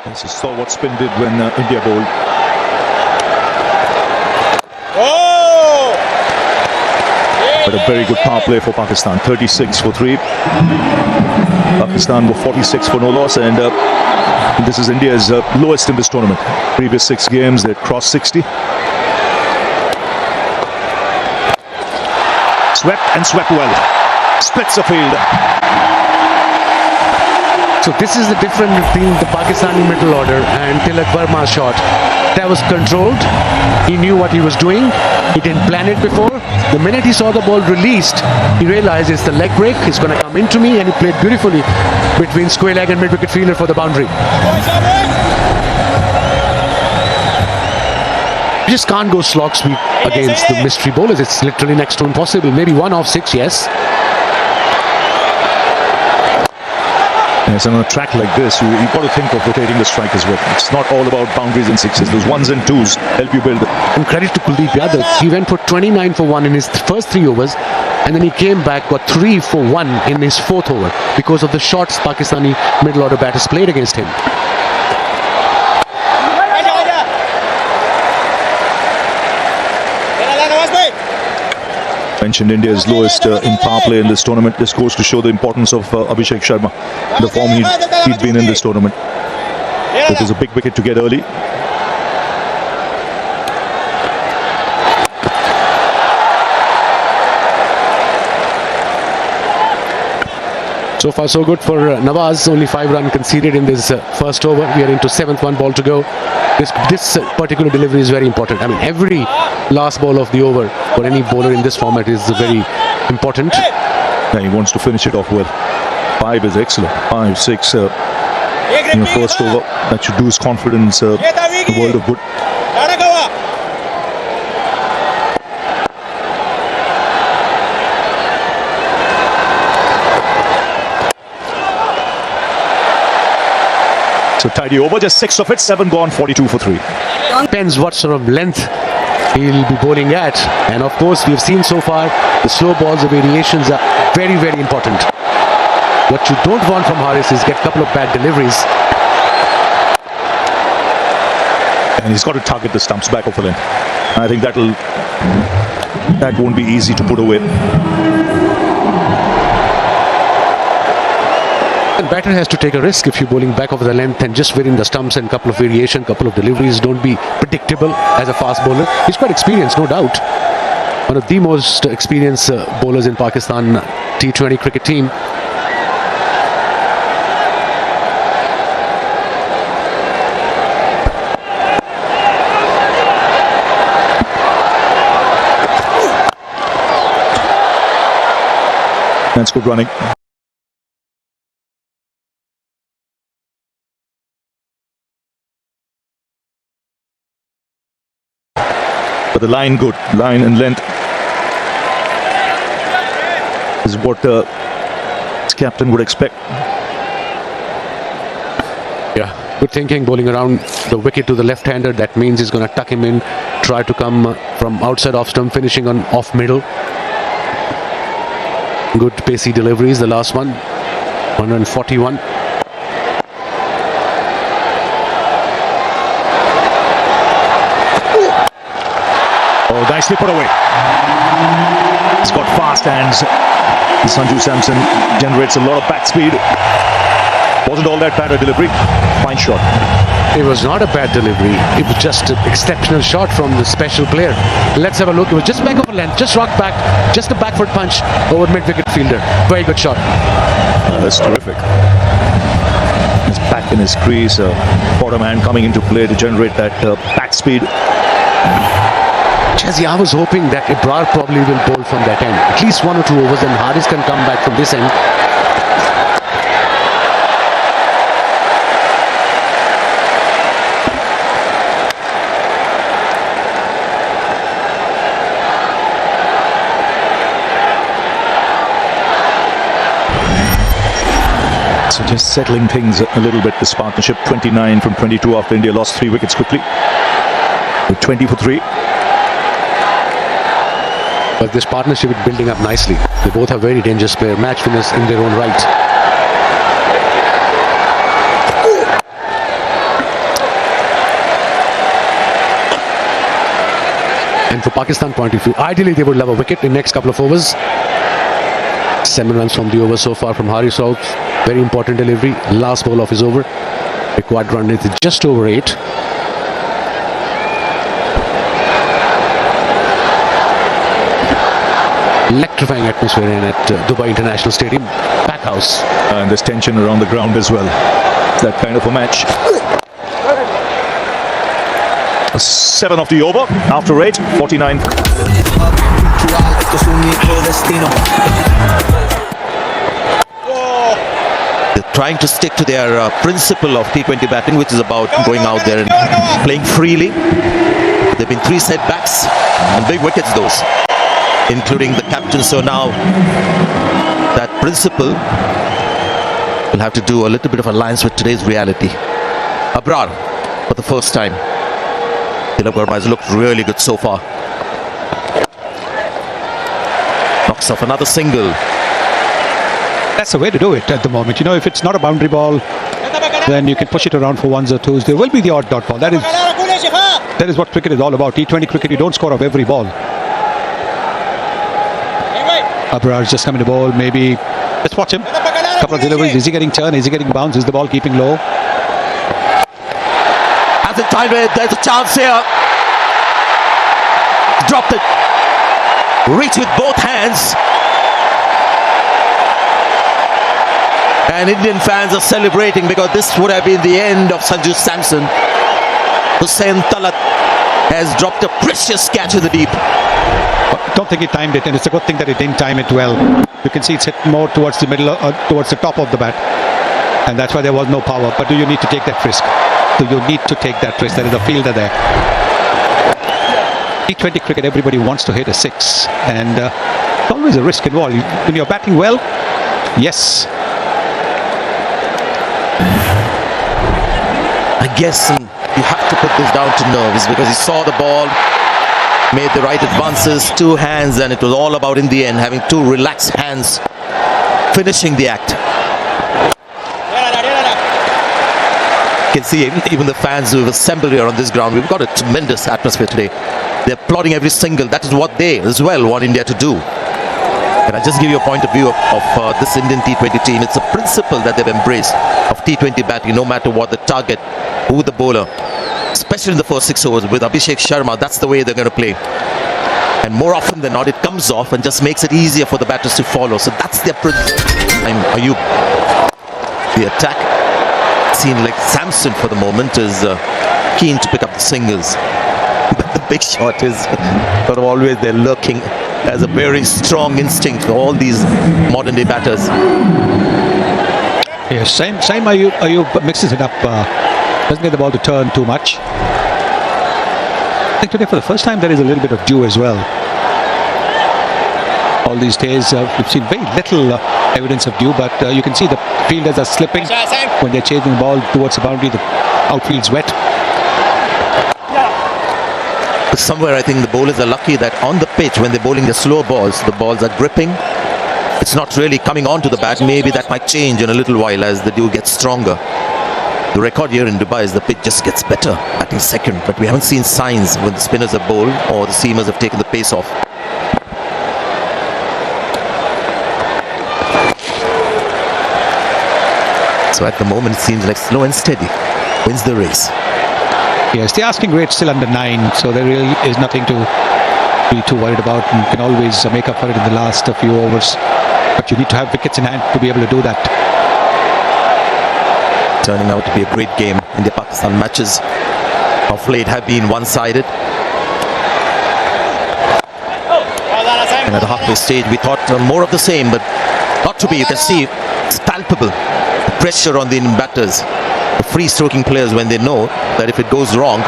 This is saw what spin did when India bowled. But a very good power play for Pakistan. 36 for 3. Pakistan were 46 for no loss, and this is India's lowest in this tournament. Previous 6 games they crossed 60. Swept and swept well. Splits the field. So this is the difference between the Pakistani middle order and Tilak Verma's shot. That was controlled. He knew what he was doing. He didn't plan it before. The minute he saw the ball released, he realized it's the leg break. It's going to come into me, and he played beautifully between square leg and mid-wicket fielder for the boundary. You just can't go slog sweep against the mystery bowlers. It's literally next to impossible. Maybe 1 off 6, yes. Yes, and on a track like this, you've got to think of rotating the strike as well. It's not all about boundaries and sixes. Those 1s and 2s help you build it. And credit to Kuldeep Yadav. He went for 29 for 1 in his first 3 overs, and then he came back, got 3 for 1 in his 4th over because of the shots Pakistani middle order batters played against him. Mentioned India's lowest in power play in this tournament. This goes to show the importance of Abhishek Sharma, the form he'd been in this tournament. It was a big wicket to get early. So far so good for Nawaz. Only 5 runs conceded in this first over. We are into 7th, 1 ball to go. This particular delivery is very important. I mean, every last ball of the over for any bowler in this format is very important. Yeah, he wants to finish it off with 5 is excellent. 5, 6 in the first over. That should do his confidence the world of good. So tidy over, just 6 of it, 7 gone, 42 for 3. Depends what sort of length he'll be bowling at, and of course we've seen so far the slow balls, the variations are very, very important. What you don't want from Haris is get a couple of bad deliveries. And he's got to target the stumps back of the length. I think that won't be easy to put away. And batter has to take a risk if you're bowling back over the length and just within the stumps and couple of variation, couple of deliveries. Don't be predictable as a fast bowler. He's quite experienced, no doubt. One of the most experienced bowlers in Pakistan T20 cricket team. That's good running. But the line good, line and length is what his captain would expect. Yeah, good thinking, bowling around the wicket to the left-hander. That means he's going to tuck him in, try to come from outside off stump, finishing on off middle. Good pacey deliveries, the last one, 141. Oh, nicely put away. He's got fast hands. Sanju Samson generates a lot of bat speed. Wasn't all that bad a delivery. Fine shot. It was not a bad delivery. It was just an exceptional shot from the special player. Let's have a look. It was just back of a length, just rocked back, just a back foot punch over mid-wicket fielder. Very good shot. That's terrific. He's back in his crease. Bottom hand coming into play to generate that bat speed. Jazzy, I was hoping that Ibrar probably will bowl from that end. At least 1 or 2 overs, and Haris can come back from this end. So just settling things a little bit, this partnership. 29 from 22 after India lost 3 wickets quickly. With 20 for 3. But this partnership is building up nicely. They both have very dangerous player, match winners in their own right. And for Pakistan point of view, ideally they would love a wicket in next couple of overs. 7 runs from the over so far from Haris Rauf. Very important delivery. Last ball of his over. Required run is just over 8. Electrifying atmosphere in at Dubai International Stadium. Pack house. And there's tension around the ground as well. That kind of a match. 7 of the over after 8, 49. They're trying to stick to their principle of T20 batting, which is about going out there and playing freely. There have been 3 setbacks and big wickets, those, including the captain. So now that principle will have to do a little bit of alliance with today's reality. Abrar for the first time. Tilak Verma has looked really good so far. Knocks off another single. That's the way to do it at the moment. You know, if it's not a boundary ball, then you can push it around for ones or twos. There will be the odd dot ball. That is what cricket is all about. T20 cricket, you don't score off every ball. Abrar's just coming to bowl. Maybe let's watch him. Couple of deliveries. Is he getting turn? Is he getting bounce? Is the ball keeping low? Has it timed it? There's a chance here. Dropped it. Reach with both hands. And Indian fans are celebrating because this would have been the end of Sanju Samson. Hussain Talat has dropped a precious catch in the deep. Don't think he timed it, and it's a good thing that he didn't time it well. You can see it's hit more towards the middle, towards the top of the bat, and that's why there was no power. But do you need to take that risk? Do you need to take that risk? There is a fielder there. T20 cricket, everybody wants to hit a 6, and it's always a risk involved. When you're batting well, yes. I guess you have to put this down to nerves because he saw the ball, made the right advances, 2 hands, and it was all about in the end having 2 relaxed hands finishing the act. You can see even the fans who have assembled here on this ground. We've got a tremendous atmosphere today. They're applauding every single. That is what they as well want India to do. And I just give you a point of view of this Indian T20 team. It's a principle that they've embraced of T20 batting, no matter what the target, who the bowler, especially in the first 6 overs with Abhishek Sharma. That's the way they're going to play. And more often than not, it comes off and just makes it easier for the batters to follow. So that's their principle. Ayub, the attack, seen like Samson for the moment, is keen to pick up the singles. But the big shot is sort of always there lurking as a very strong instinct for all these modern day batters. Yes, same Ayub mixes it up, doesn't get the ball to turn too much. I think today for the first time there is a little bit of dew as well. All these days we've seen very little evidence of dew, but you can see the fielders are slipping when they're chasing the ball towards the boundary. The outfield's wet. Somewhere I think the bowlers are lucky that on the pitch when they're bowling the slower balls, the balls are gripping. It's not really coming onto the bat. Maybe that might change in a little while as the dew gets stronger. The record here in Dubai is the pitch just gets better batting second, but we haven't seen signs when the spinners have bowled or the seamers have taken the pace off. So at the moment it seems like slow and steady wins the race. Yes, the asking rate's still under 9, so there really is nothing to be too worried about. You can always make up for it in the last few overs, but you need to have wickets in hand to be able to do that. Turning out to be a great game. India-Pakistan matches of late have been one-sided. And at the halfway stage we thought more of the same, but not to be. You can see it's palpable. The pressure on the Indian batters, the free-stroking players, when they know that if it goes wrong,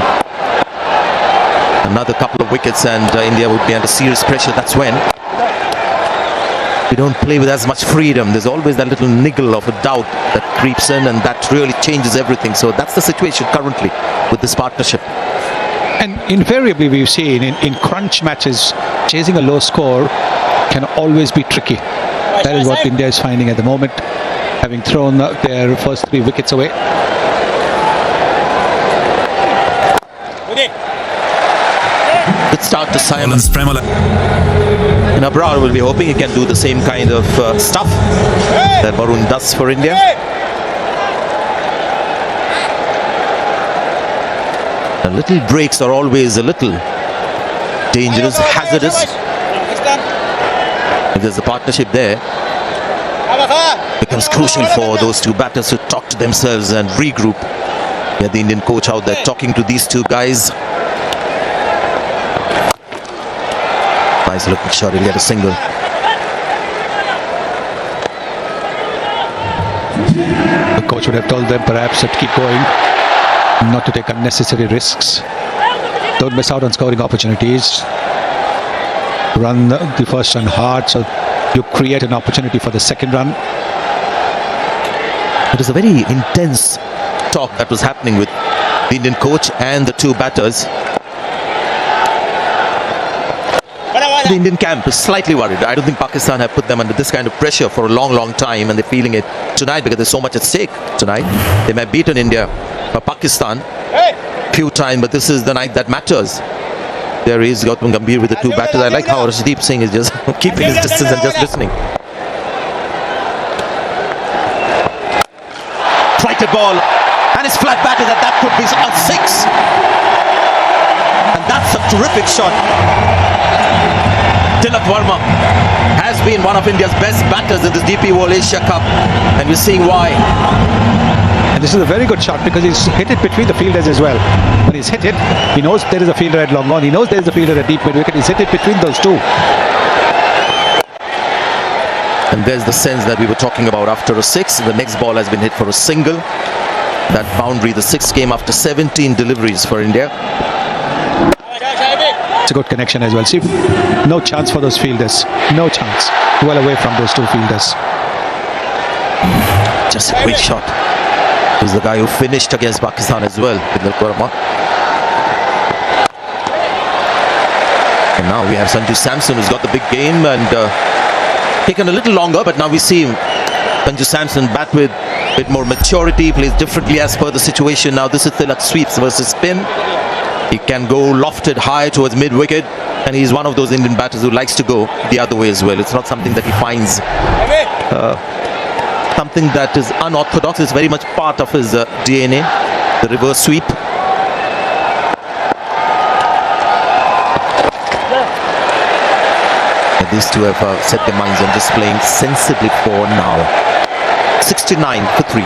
another couple of wickets and India would be under serious pressure. That's when we don't play with as much freedom. There's always that little niggle of a doubt that creeps in, and that really changes everything. So that's the situation currently with this partnership. And invariably we've seen in crunch matches, chasing a low score can always be tricky. That is what India is finding at the moment, having thrown their first 3 wickets away. Good start to Simon. Collins Premala. And Abrar will be hoping he can do the same kind of stuff that Varun does for India. The little breaks are always a little dangerous, hazardous. If there's a partnership there, it becomes crucial for those two batters to talk to themselves and regroup. Yeah, the Indian coach out there talking to these two guys. Nice looking shot, he'll get a single. The coach would have told them perhaps to keep going, not to take unnecessary risks. Don't miss out on scoring opportunities. Run the first run hard so you create an opportunity for the second run. It was a very intense talk that was happening with the Indian coach and the two batters. The Indian camp is slightly worried. I don't think Pakistan have put them under this kind of pressure for a long time, and they're feeling it tonight because there's so much at stake tonight. They may have beaten India or Pakistan few times, but this is the night that matters. There is Gautam Gambhir with the two batters. I like how Arshdeep Singh is just keeping his distance and just listening. Flighted ball, and it's flat batted, and that could be a six. And that's a terrific shot. Tilak Varma has been one of India's best batters in this DP World Asia Cup, and we're seeing why. And this is a very good shot because he's hit it between the fielders as well. When he's hit it, he knows there is a fielder at long on. He knows there is a fielder at deep mid wicket. He's hit it between those two. And there's the sense that we were talking about after a six. The next ball has been hit for a single. That boundary, the sixth came after 17 deliveries for India. It's a good connection as well. See, no chance for those fielders. No chance. Well away from those two fielders. Just a quick shot. He's the guy who finished against Pakistan as well, Tilak Varma. And now we have Sanju Samson, who's got the big game and taken a little longer, but now we see Sanju Samson bat with a bit more maturity, plays differently as per the situation. Now this is Tilak sweeps versus spin. He can go lofted high towards mid-wicket, and he's one of those Indian batters who likes to go the other way as well. It's not something that he finds something that is unorthodox. It's very much part of his DNA, the reverse sweep. And these two have set their minds on just playing sensibly for now. 69 for 3.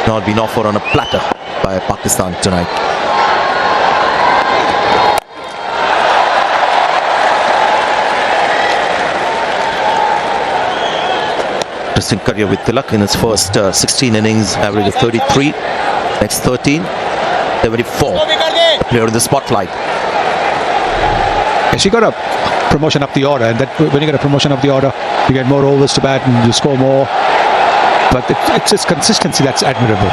Now been offered on a platter by Pakistan tonight. Interesting career with Tilak in his first 16 innings, average of 33. Next 13, 74. Player in the spotlight. Yes, you got a promotion up the order, and that when you get a promotion up the order, you get more overs to bat and you score more. But it's his consistency that's admirable.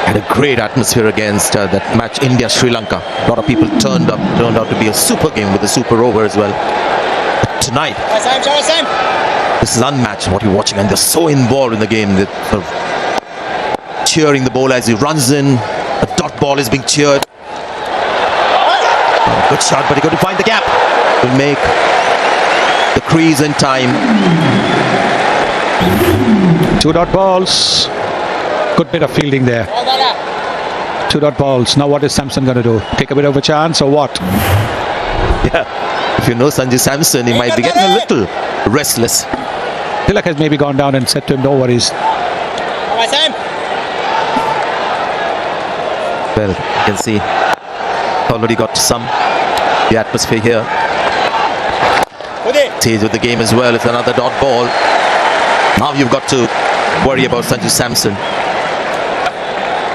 Had a great atmosphere against that match India-Sri Lanka. A lot of people turned out to be a super game with a super over as well. But tonight, this is unmatched what you're watching, and they're so involved in the game. They're sort of cheering the bowler as he runs in. A dot ball is being cheered. Oh, good shot, but he got to find the gap to make the crease in time. 2 dot balls. Good bit of fielding there. 2 dot balls. Now what is Samson going to do? Take a bit of a chance or what? Yeah, if you know Sanju Samson, he might be getting a little restless. Tilak has maybe gone down and said to him, no worries. Well, you can see already got some the atmosphere here. Stage with the game as well. It's another dot ball. Now you've got to worry about Sanju Samson.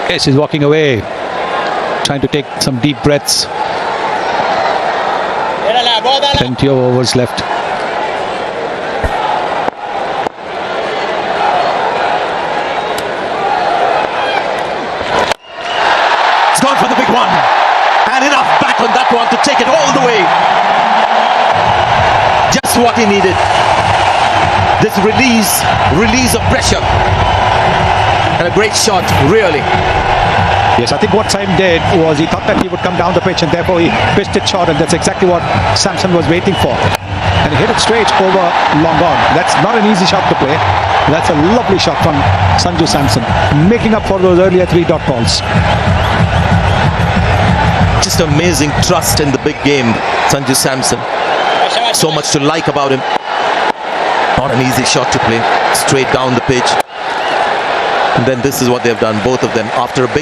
Yes, he's walking away, trying to take some deep breaths. Plenty of overs left. It's gone for the big one. And enough back on that one to take it all the way. Just what he needed. This release of pressure. And a great shot, really. Yes, I think what Saim did was he thought that he would come down the pitch and therefore he pitched it short, and that's exactly what Samson was waiting for. And he hit it straight over long on. That's not an easy shot to play. That's a lovely shot from Sanju Samson, making up for those earlier 3 dot balls. Just amazing trust in the big game, Sanju Samson. So much to like about him. Not an easy shot to play, straight down the pitch. And then this is what they've done, both of them, after a big